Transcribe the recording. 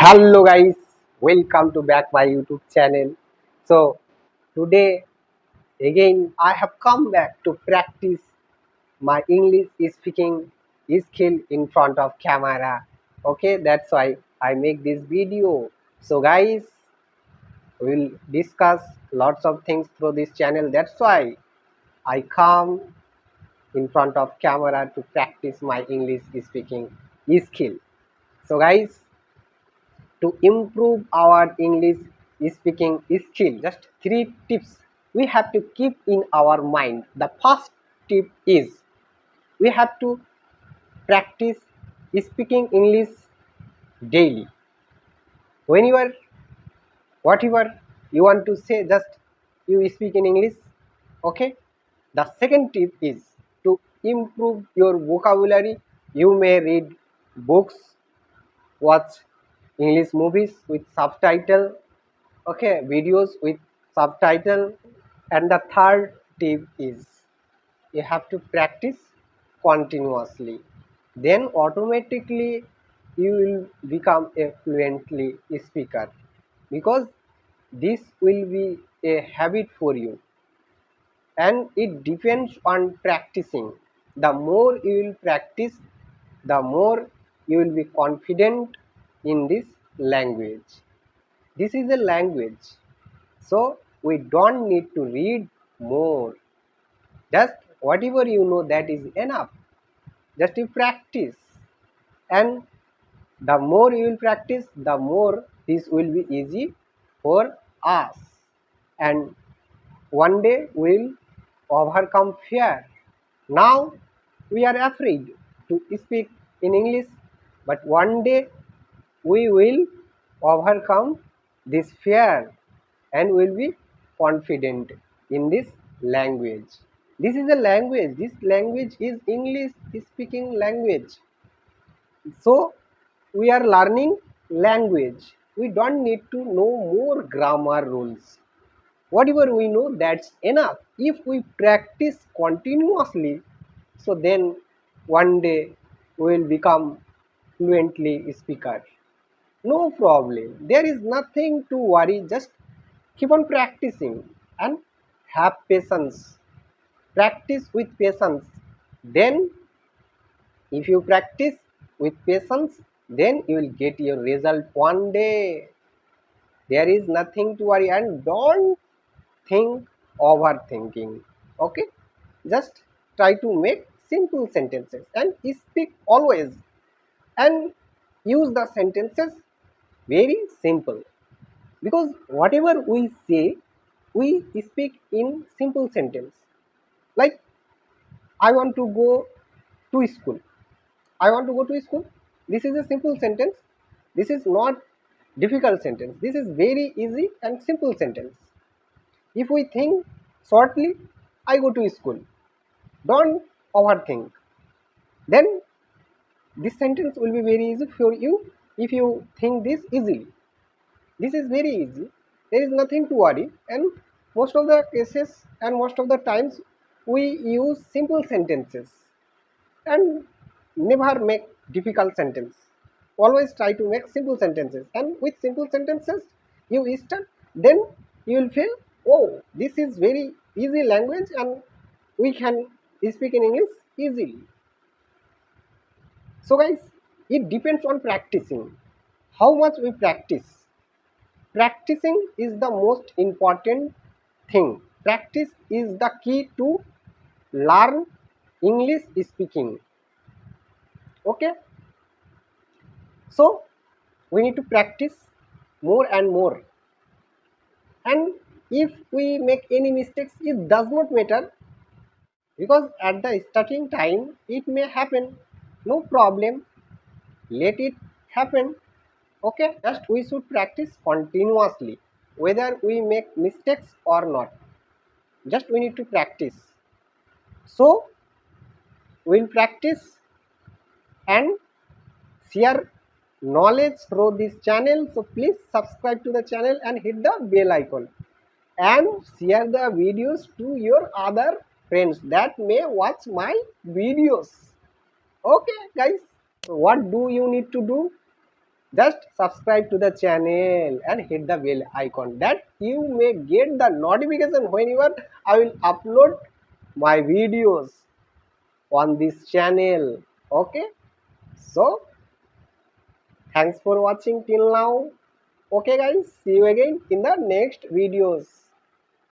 Hello guys, welcome to back my YouTube channel. So today again I have come back to practice my English speaking skill in front of camera. Okay, that's why I make this video. So guys, we'll discuss lots of things through this channel. That's why I come in front of camera to practice my English speaking skill. So guys, to improve our English speaking skill, just three tips we have to keep in our mind. The first tip is we have to practice speaking English daily. When you are whatever you want to say, just you speak in English. Okay. The second tip is to improve your vocabulary. You may read books, watch English movies with subtitle, okay, videos with subtitle. And the third tip is you have to practice continuously, then automatically you will become a fluently speaker, because this will be a habit for you, and it depends on practicing. The more you will practice, the more you will be confident in this language. This is a language, so we don't need to read more. Just whatever you know, that is enough. Just you practice, and the more you will practice, the more this will be easy for us, and one day we'll overcome fear. Now we are afraid to speak in English, but one day we will overcome this fear and will be confident in this language. This is a language. This language is English speaking language. So we are learning language. We don't need to know more grammar rules. Whatever we know, that's enough. If we practice continuously, so then one day we will become fluently speaker. No problem. There is nothing to worry. Just keep on practicing and have patience. Practice with patience. Then, if you practice with patience, then you will get your result one day. There is nothing to worry, and don't think overthinking. Okay, just try to make simple sentences and speak always, and use the sentences very simple, because whatever we say, we speak in simple sentence. Like, I want to go to school. I want to go to school. This is a simple sentence. This is not difficult sentence. This is very easy and simple sentence. If we think shortly, I go to school, don't overthink, then this sentence will be very easy for you. If you think this easily, this is very easy. There is nothing to worry, and most of the cases and most of the times we use simple sentences, and never make difficult sentence. Always try to make simple sentences, and with simple sentences you start, then you will feel, oh, this is very easy language and we can speak in English easily. So guys, it depends on practicing, how much we practice. Practicing is the most important thing. Practice is the key to learn English speaking. Okay, so we need to practice more and more, and if we make any mistakes, it does not matter, because at the starting time it may happen. No problem, let it happen. Okay, just we should practice continuously, whether we make mistakes or not. Just we need to practice. So we'll practice and share knowledge through this channel. So please subscribe to the channel and hit the bell icon, and share the videos to your other friends that may watch my videos. Okay guys, what do you need to do? Just subscribe to the channel and hit the bell icon that you may get the notification whenever I will upload my videos on this channel. Okay, so thanks for watching till now. Okay guys, see you again in the next videos.